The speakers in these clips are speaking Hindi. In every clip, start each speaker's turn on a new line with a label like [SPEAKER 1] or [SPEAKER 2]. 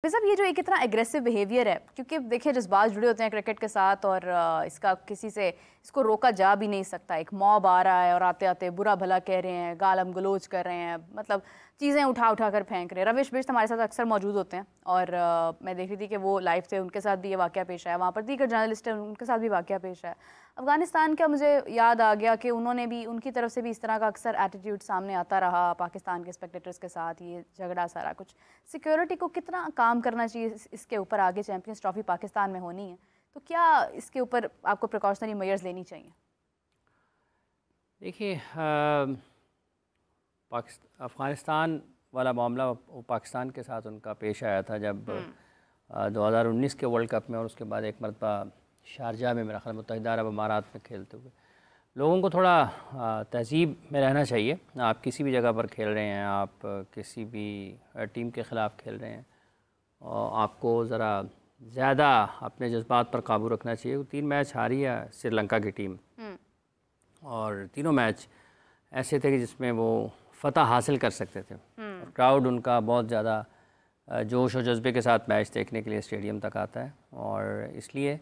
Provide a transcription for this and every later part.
[SPEAKER 1] मतलब ये जो एक इतना एग्रेसिव बिहेवियर है, क्योंकि देखिए जज्बात जुड़े होते हैं क्रिकेट के साथ और इसका किसी से इसको रोका जा भी नहीं सकता। एक मॉब आ रहा है और आते आते बुरा भला कह रहे हैं, गालम गलोच कर रहे हैं, मतलब चीज़ें उठा उठा कर फेंक रहे हैं। रविश बिष्ट हमारे साथ अक्सर मौजूद होते हैं और मैं देख रही थी कि वो लाइव थे, उनके साथ भी ये वाक़या पेश आया। वहाँ पर दीगर जर्नलिस्ट हैं, उनके साथ भी वाक़या पेश आया। अफ़गानिस्तान का मुझे याद आ गया कि उन्होंने भी, उनकी तरफ से भी इस तरह का अक्सर एटीट्यूड सामने आता रहा पाकिस्तान के स्पेक्टेटर्स के साथ। ये झगड़ा सारा कुछ, सिक्योरिटी को कितना काम करना चाहिए इसके ऊपर, आगे चैंपियंस ट्रॉफी पाकिस्तान में होनी है तो क्या इसके ऊपर आपको प्रिकॉशनरी मेजर्स लेनी चाहिए?
[SPEAKER 2] देखिए, अफ़गानिस्तान वाला मामला वो पाकिस्तान के साथ उनका पेश आया था जब 2019 के वर्ल्ड कप में, और उसके बाद एक मरतबा शारजा में, मेरा ख्याल मुत्तहिदा अरब अमारात में खेलते हुए। लोगों को थोड़ा तहज़ीब में रहना चाहिए। आप किसी भी जगह पर खेल रहे हैं, आप किसी भी टीम के ख़िलाफ़ खेल रहे हैं, और आपको ज़रा ज़्यादा अपने जज्बात पर काबू रखना चाहिए। 3 मैच हारी है श्रीलंका की टीम, और तीनों मैच ऐसे थे कि जिसमें वो फ़तह हासिल कर सकते थे। और क्राउड उनका बहुत ज़्यादा जोश और जज्बे के साथ मैच देखने के लिए स्टेडियम तक आता है, और इसलिए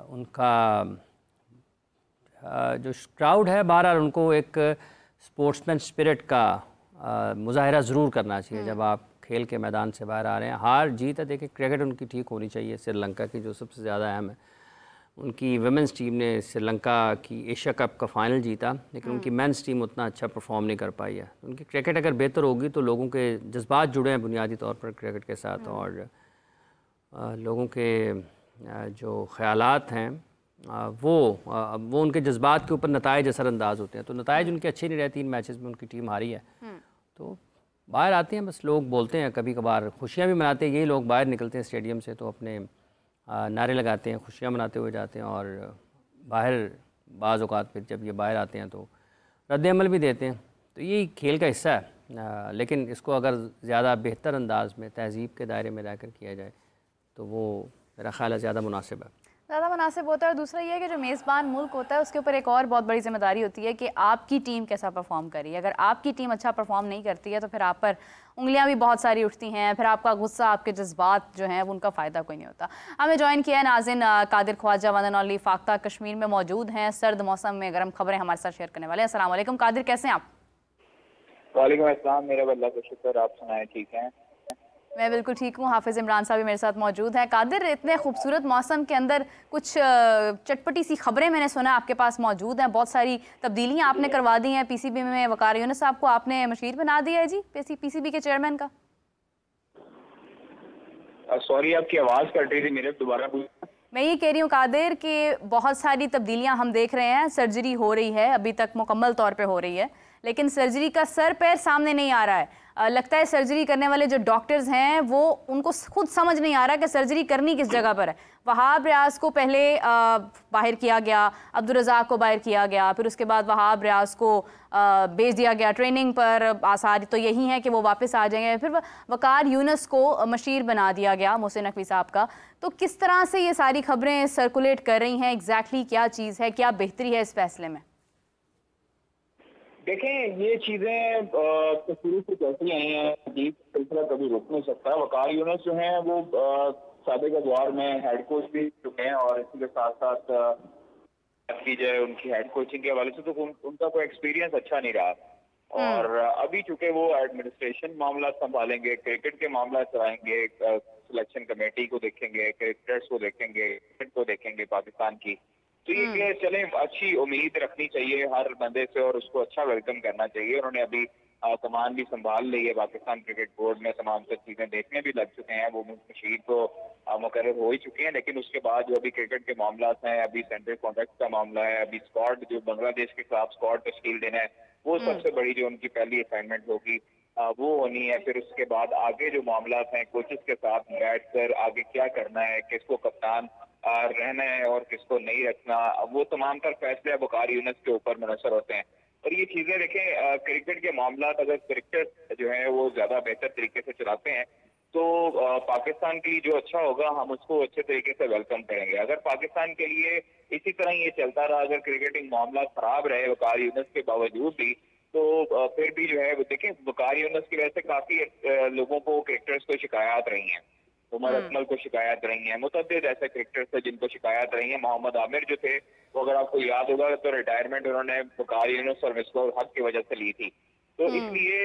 [SPEAKER 2] उनका जो क्राउड है, बहरहाल उनको एक स्पोर्ट्समैन स्पिरिट का मुजाहरा ज़रूर करना चाहिए जब आप खेल के मैदान से बाहर आ रहे हैं। हार जीत है, देखिए क्रिकेट उनकी ठीक होनी चाहिए। श्रीलंका की जो सबसे ज़्यादा अहम है, उनकी वुमेंस टीम ने श्रीलंका की एशिया कप का फाइनल जीता, लेकिन उनकी मेंस टीम उतना अच्छा परफॉर्म नहीं कर पाई है। उनकी क्रिकेट अगर बेहतर होगी तो लोगों के जज्बात जुड़े हैं बुनियादी तौर पर क्रिकेट के साथ, और लोगों के जो ख़यालात हैं वो उनके जज्बात के ऊपर नताइज असरअंदाज होते हैं। तो नताइज उनके अच्छे नहीं रहते। 3 मैचेस में उनकी टीम हारी है, तो बाहर आते हैं, बस लोग बोलते हैं, कभी कभार खुशियाँ भी मनाते हैं। यही लोग बाहर निकलते हैं स्टेडियम से तो अपने नारे लगाते हैं, खुशियाँ मनाते हुए जाते हैं, और बाहर बाज़ औक़ात फिर जब ये बाहर आते हैं तो रद्द-ए-अमल भी देते हैं। तो ये खेल का हिस्सा है, लेकिन इसको अगर ज़्यादा बेहतर अंदाज में तहज़ीब के दायरे में रहकर किया जाए तो वो मेरा ख़्याल है ज़्यादा मुनासिब है,
[SPEAKER 1] ज़्यादा मुनासिब होता है। और दूसरा ये है कि जो मेज़बान मुल्क होता है उसके ऊपर एक और बहुत बड़ी जिम्मेदारी होती है कि आपकी टीम कैसा परफॉर्म करी। अगर आपकी टीम अच्छा परफॉर्म नहीं करती है तो फिर आप पर उंगलियां भी बहुत सारी उठती हैं, फिर आपका गुस्सा, आपके जज्बात जो हैं उनका फ़ायदा कोई नहीं होता। हमें ज्वाइन किया है Nazin Qadir Khwaja, one and only Fakhta Kashmir में मौजूद हैं। सर्द मौसम में गर्म खबरें हमारे साथ शेयर करने वाले हैं। अस्सलाम वालेकुम कादिर, कैसे हैं आप?
[SPEAKER 3] वालेकुम अस्सलाम, मेरा अल्लाह का शुक्र, आप सुनाएं, ठीक हैं?
[SPEAKER 1] मैं बिल्कुल ठीक हूँ। हाफिज़ इमरान साहब भी मेरे साथ मौजूद हैं। कादिर, इतने खूबसूरत मौसम के अंदर कुछ चटपटी सी खबरें मैंने सुना आपके पास मौजूद हैं। बहुत सारी तब्दीलियाँ आपने करवा दी हैं पीसीबी में। वकार यूनुस साहब को आपने मशीर बना दिया है जी पीसीबी के चेयरमैन का।
[SPEAKER 3] सॉरी, आपकी आवाज़ कट रही थी मेरे, दोबारा पूछना।
[SPEAKER 1] मैं ये कह रही हूँ कादिर कि बहुत सारी तब्दीलियाँ हम देख रहे हैं। सर्जरी हो रही है, अभी तक मुकम्मल तौर पे हो रही है, लेकिन सर्जरी का सर पैर सामने नहीं आ रहा है। लगता है सर्जरी करने वाले जो डॉक्टर्स हैं वो, उनको खुद समझ नहीं आ रहा कि सर्जरी करनी किस जगह पर है। वहाब रियाज को पहले बाहर किया गया, अब्दुल रज़ाक को बाहर किया गया, फिर उसके बाद वहाब रियाज को भेज दिया गया ट्रेनिंग पर। आसार तो यही है कि वो वापस आ जाएंगे। फिर वकार यूनुस को मशीर बना दिया गया, मोहसिन नकवी साहब का। तो किस तरह से ये सारी खबरें सर्कुलेट कर रही हैं? एग्जैक्टली क्या चीज़ है, क्या बेहतरी है इस फैसले में?
[SPEAKER 3] देखें, ये चीजें शुरू से चलती आई हैं, जीत सिलसिला कभी रुक नहीं सकता। वकार यूनुस जो हैं वो साबिक़ अदवार में हेड कोच भी चुके हैं, और इसी के साथ साथ बात की जाए उनकी हेड कोचिंग के हवाले से तो उनका कोई एक्सपीरियंस अच्छा नहीं रहा। और अभी चूंकि वो एडमिनिस्ट्रेशन मामला संभालेंगे, क्रिकेट के मामला चलाएंगे, सिलेक्शन कमेटी को देखेंगे, क्रिकेटर्स को देखेंगे, क्रिकेट को देखेंगे पाकिस्तान की, तो ये चले, अच्छी उम्मीद रखनी चाहिए हर बंदे से और उसको अच्छा वेलकम करना चाहिए। उन्होंने अभी कमान भी संभाल ली है पाकिस्तान क्रिकेट बोर्ड में, तमाम सब चीजें देखने भी लग चुके हैं, वो मशीर तो मुकर्रर हो ही चुके हैं। लेकिन उसके बाद जो अभी क्रिकेट के मामला हैं, अभी सेंट्रल कॉन्ट्रैक्ट का मामला है, अभी स्क्वाड जो बांग्लादेश के खिलाफ स्क्वाड तश्कील देना है, वो सबसे बड़ी जो उनकी पहली असाइनमेंट होगी वो होनी है। फिर उसके बाद आगे जो मामला हैं, कोचेस के साथ बैठ कर आगे क्या करना है, किसको कप्तान रहना है और किसको नहीं रखना, वो तमाम तर फैसले वकार यूनुस के ऊपर मुनसर होते हैं। और ये चीजें देखें, क्रिकेट के मामला अगर क्रिकेटर जो है वो ज्यादा बेहतर तरीके से चलाते हैं तो पाकिस्तान के लिए जो अच्छा होगा हम उसको अच्छे तरीके से वेलकम करेंगे। अगर पाकिस्तान के लिए इसी तरह ये चलता रहा, अगर क्रिकेटिंग मामला खराब रहे वकार यूनुस के बावजूद भी, तो फिर भी जो है वो देखें, वकार यूनुस की वजह से काफी लोगों को, क्रिकेटर्स को शिकायत रही हैं। उमर अकमल को शिकायत रही हैं, मुतअद्दिद ऐसे क्रिकेटर्स थे जिनको शिकायत रही है। मोहम्मद आमिर जो थे वो, अगर आपको याद होगा तो रिटायरमेंट उन्होंने वकार यूनुस और मिसबाह उल हक की वजह से ली थी। तो इसलिए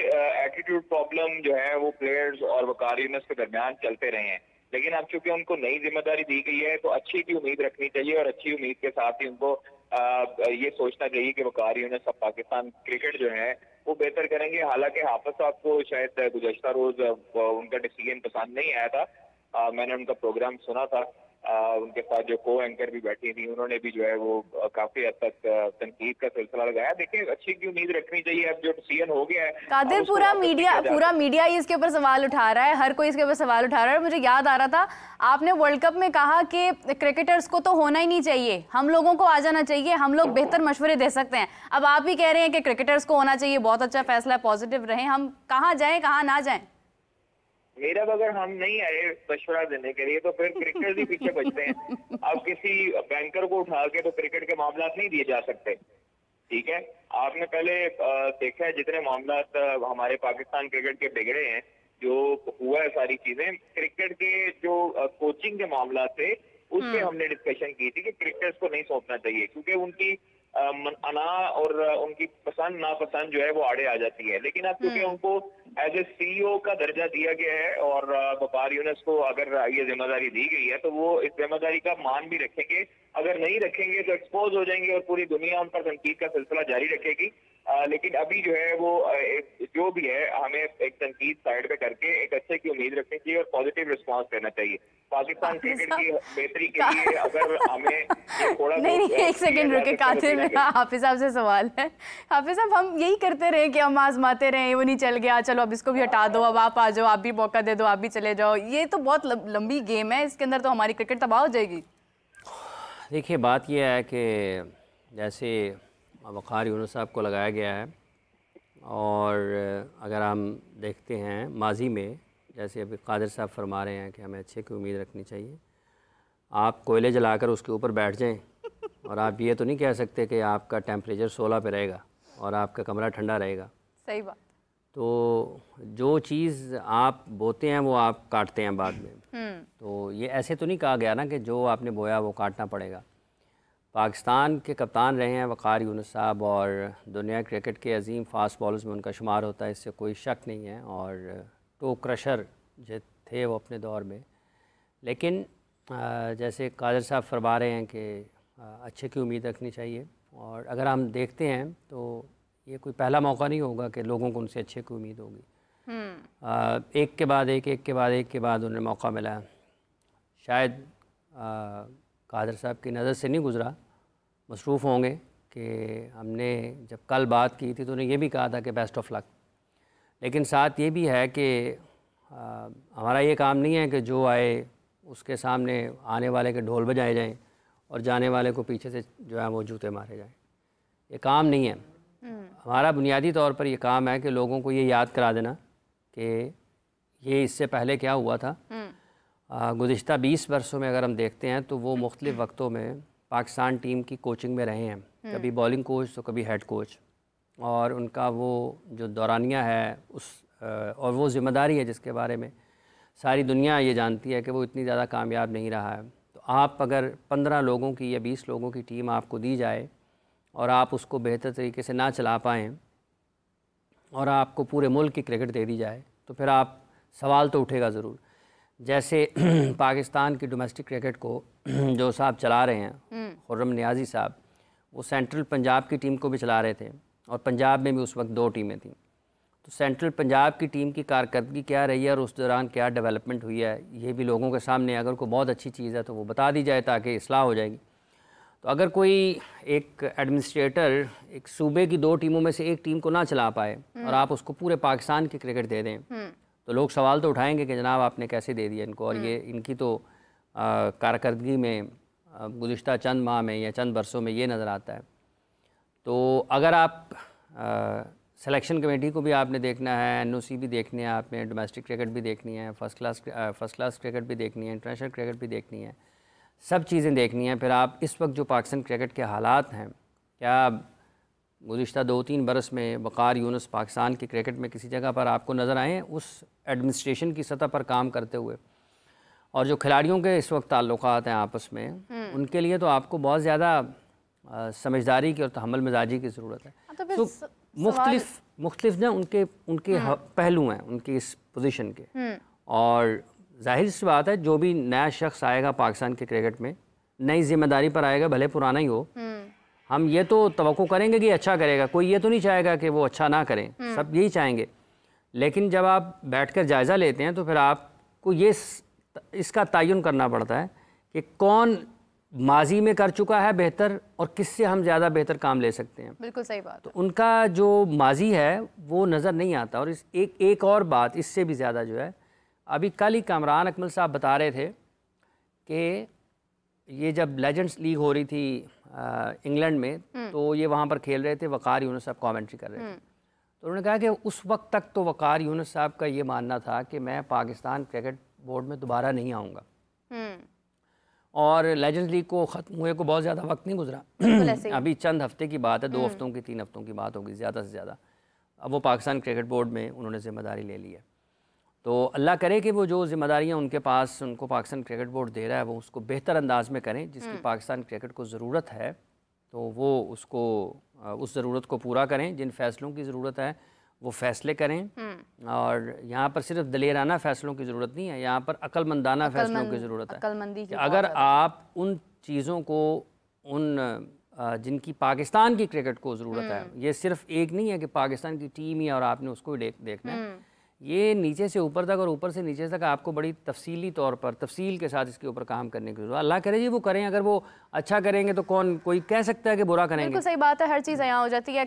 [SPEAKER 3] एटीट्यूड प्रॉब्लम जो है वो प्लेयर्स और वकार यूनुस के दरमियान चलते रहे हैं। लेकिन अब चूंकि उनको नई जिम्मेदारी दी गई है तो अच्छी की उम्मीद रखनी चाहिए, और अच्छी उम्मीद के साथ ही उनको ये सोचना चाहिए कि वकार यूनुस अब पाकिस्तान क्रिकेट जो है वो बेहतर करेंगे। हालांकि हाफिज साहब को शायद गुज़श्ता रोज उनका डिसीजन पसंद नहीं आया था। मैंने उनका प्रोग्राम सुना था, उनके साथ जो को एंकर भी बैठी थी, उन्होंने भी जो है वो काफी हद तक तनकीद का सिलसिला लगाया। देखिए, अच्छी की उम्मीद रखनी चाहिए। अब जो डिसीजन हो गया है,
[SPEAKER 1] कादिर, पूरा मीडिया ही इसके ऊपर सवाल उठा रहा है, हर कोई इसके ऊपर सवाल उठा रहा है। मुझे याद आ रहा था, आपने वर्ल्ड कप में कहा कि क्रिकेटर्स को तो होना ही नहीं चाहिए, हम लोगों को आ जाना चाहिए, हम लोग बेहतर मशवरे दे सकते हैं। अब आप भी कह रहे हैं कि क्रिकेटर्स को होना चाहिए, बहुत अच्छा फैसला है, पॉजिटिव रहे। हम कहाँ जाएं, कहाँ ना जाएं?
[SPEAKER 3] मेरा अगर हम नहीं आए मशवरा देने के लिए तो फिर क्रिकेटर्स ही पीछे बचते हैं। अब किसी बैंकर को उठा के तो क्रिकेट के मामला नहीं दिए जा सकते, ठीक है। आपने पहले देखा है जितने मामला हमारे पाकिस्तान क्रिकेट के बिगड़े हैं, जो हुआ है सारी चीजें, क्रिकेट के जो कोचिंग के मामला थे उससे हमने डिस्कशन की थी कि क्रिकेटर्स को नहीं सौंपना चाहिए, क्योंकि उनकी अना और उनकी पसंद नापसंद जो है वो आड़े आ जाती है। लेकिन अब क्योंकि उनको एज ए सीईओ का दर्जा दिया गया है और वकार यूनुस को अगर ये जिम्मेदारी दी गई है तो वो इस जिम्मेदारी का मान भी रखेंगे। अगर नहीं रखेंगे तो एक्सपोज हो जाएंगे और पूरी दुनिया उन पर तनकीद का सिलसिला जारी रखेगी। लेकिन अभी जो है वो जो भी है, हमें एक तनकीद साइड पे करके एक अच्छे की उम्मीद रखनी चाहिए और पॉजिटिव रिस्पांस देना चाहिए। पाकिस्तान क्रिकेट की बेहतरी के लिए अगर हमें ये थोड़ा
[SPEAKER 1] नहीं, एक सेकंड रुके कादिर, मेरा हाफिज साहब से सवाल है। हाफिज साहब, हम यही करते रहे कि हम आजमाते रहे, वो नहीं चल गया, चलो अब इसको भी हटा दो, अब आप आ जाओ, आप भी मौका दे दो, आप भी चले जाओ। ये तो बहुत लंबी गेम है, इसके अंदर तो हमारी क्रिकेट तबाह हो जाएगी।
[SPEAKER 2] देखिए, बात यह है कि जैसे वकार यूनुस साहब को लगाया गया है, और अगर हम देखते हैं माजी में, जैसे अभी कादिर साहब फरमा रहे हैं कि हमें अच्छे की उम्मीद रखनी चाहिए। आप कोयले जलाकर उसके ऊपर बैठ जाएं और आप ये तो नहीं कह सकते कि आपका टेम्परेचर 16 पे रहेगा और आपका कमरा ठंडा रहेगा।
[SPEAKER 1] सही बात।
[SPEAKER 2] तो जो चीज़ आप बोते हैं वो आप काटते हैं बाद में। तो ये ऐसे तो नहीं कहा गया ना कि जो आपने बोया वो काटना पड़ेगा। पाकिस्तान के कप्तान रहे हैं वकार यूनुस साहब, और दुनिया क्रिकेट के अजीम फास्ट बॉलर्स में उनका शुमार होता है, इससे कोई शक नहीं है। और टो क्रशर जो थे वो अपने दौर में। लेकिन जैसे कादिर साहब फरमा रहे हैं कि अच्छे की उम्मीद रखनी चाहिए, और अगर हम देखते हैं तो ये कोई पहला मौका नहीं होगा कि लोगों को उनसे अच्छे की उम्मीद होगी। एक के बाद एक उन्हें मौका मिला। शायद कादिर साहब की नज़र से नहीं गुज़रा, मसरूफ़ होंगे कि हमने जब कल बात की थी तो उन्हें ये भी कहा था कि बेस्ट ऑफ लक। लेकिन साथ ये भी है कि हमारा ये काम नहीं है कि जो आए उसके सामने आने वाले के ढोल बजाए जाएं और जाने वाले को पीछे से जो है वो जूते मारे जाएं। ये काम नहीं है। हमारा बुनियादी तौर पर ये काम है कि लोगों को ये याद करा देना कि ये इससे पहले क्या हुआ था। गुज़िश्ता 20 वर्षों में अगर हम देखते हैं तो वो मुख्तलिफ़ वक्तों में पाकिस्तान टीम की कोचिंग में रहे हैं, कभी बॉलिंग कोच तो कभी हेड कोच, और उनका वो जो दौरानिया है उस और वो ज़िम्मेदारी है जिसके बारे में सारी दुनिया ये जानती है कि वो इतनी ज़्यादा कामयाब नहीं रहा है। तो आप अगर 15 लोगों की या 20 लोगों की टीम आपको दी जाए और आप उसको बेहतर तरीके से ना चला पाएँ और आपको पूरे मुल्क की क्रिकेट दे दी जाए तो फिर आप सवाल तो उठेगा ज़रूर। जैसे पाकिस्तान की डोमेस्टिक क्रिकेट को जो साहब चला रहे हैं खुर्रम नियाज़ी साहब, वो सेंट्रल पंजाब की टीम को भी चला रहे थे और पंजाब में भी उस वक्त 2 टीमें थीं। तो सेंट्रल पंजाब की टीम की कारकर्दगी क्या रही है और उस दौरान क्या डेवलपमेंट हुई है, ये भी लोगों के सामने अगर कोई बहुत अच्छी चीज़ है तो वो बता दी जाए ताकि इस्लाह हो जाएगी। तो अगर कोई एक एडमिनिस्ट्रेटर एक सूबे की 2 टीमों में से एक टीम को ना चला पाए और आप उसको पूरे पाकिस्तान की क्रिकेट दे दें तो लोग सवाल तो उठाएंगे कि जनाब आपने कैसे दे दिया इनको, और ये इनकी तो कारकर्दगी में गुज़िश्ता चंद माह में या चंद बरसों में ये नज़र आता है। तो अगर आप सिलेक्शन कमेटी को भी आपने देखना है, एनओसी भी देखनी है, आपने डोमेस्टिक क्रिकेट भी देखनी है, फर्स्ट क्लास क्रिकेट भी देखनी है, इंटरनेशनल क्रिकेट भी देखनी है, सब चीज़ें देखनी हैं। फिर आप इस वक्त जो पाकिस्तान क्रिकेट के हालात हैं, क्या गुज़िश्ता 2-3 बरस में वक़ार यूनुस पाकिस्तान के क्रिकेट में किसी जगह पर आपको नज़र आए हैं उस एडमिनिस्ट्रेशन की सतह पर काम करते हुए? और जो खिलाड़ियों के इस वक्त ताल्लुकात हैं आपस में, उनके लिए तो आपको बहुत ज़्यादा समझदारी की और तहम्मुल मिजाजी की ज़रूरत है। तो मुख्तलिफ ना उनके पहलू हैं उनकी इस पोजीशन के, और जाहिर सी बात है जो भी नया शख्स आएगा पाकिस्तान के क्रिकेट में, नई जिम्मेदारी पर आएगा, भले पुराना ही हो, हम ये तो तवक्को करेंगे कि अच्छा करेगा, कोई ये तो नहीं चाहेगा कि वो अच्छा ना करें, सब यही चाहेंगे। लेकिन जब आप बैठकर जायज़ा लेते हैं तो फिर आपको ये इसका तयन करना पड़ता है कि कौन माजी में कर चुका है बेहतर और किससे हम ज़्यादा बेहतर काम ले सकते हैं।
[SPEAKER 1] बिल्कुल सही बात।
[SPEAKER 2] तो उनका जो माजी है वो नज़र नहीं आता। और इस एक और बात इससे भी ज़्यादा जो है, अभी कल ही कामरान अकमल साहब बता रहे थे कि ये जब लेजेंड्स लीग हो रही थी इंग्लैंड में, तो ये वहाँ पर खेल रहे थे, वक़ार यूनुस साहब कमेंट्री कर रहे थे। तो उन्होंने कहा कि उस वक्त तक तो वक़ार यूनुस साहब का ये मानना था कि मैं पाकिस्तान क्रिकेट बोर्ड में दोबारा नहीं आऊँगा, और लेजेंड्स लीग को ख़त्म हुए को बहुत ज़्यादा वक्त नहीं गुजरा अभी चंद हफ्ते की बात है, 2 हफ्तों की 3 हफ्तों की बात होगी ज़्यादा से ज़्यादा। अब वो पाकिस्तान क्रिकेट बोर्ड में उन्होंने ज़िम्मेदारी ले ली है। तो अल्लाह करे कि वो जो ज़िम्मेदारियाँ उनके पास उनको पाकिस्तान क्रिकेट बोर्ड दे रहा है वो उसको बेहतर अंदाज में करें, जिसकी पाकिस्तान क्रिकेट को ज़रूरत है, तो वो उसको उस ज़रूरत को पूरा करें। जिन फ़ैसलों की ज़रूरत है वो फ़ैसले करें, और यहाँ पर सिर्फ दलेराना फ़ैसलों की ज़रूरत नहीं है, यहाँ पर अक्लमंदाना फ़ैसलों की ज़रूरत है। अगर आप उन चीज़ों को जिनकी पाकिस्तान की क्रिकेट को ज़रूरत है, ये सिर्फ एक नहीं है कि पाकिस्तान की टीम ही और आपने उसको ही देखना है, ये नीचे से ऊपर तक और ऊपर से नीचे तक आपको बड़ी तफसीली तौर पर तफसील के साथ इसके ऊपर काम करने की ज़रूरत। अल्लाह करे जी वो करें, अगर वो अच्छा करेंगे तो कोई कह सकता है कि बुरा करेंगे।
[SPEAKER 1] बिल्कुल सही बात है, हर चीज़ यहाँ हो जाती है।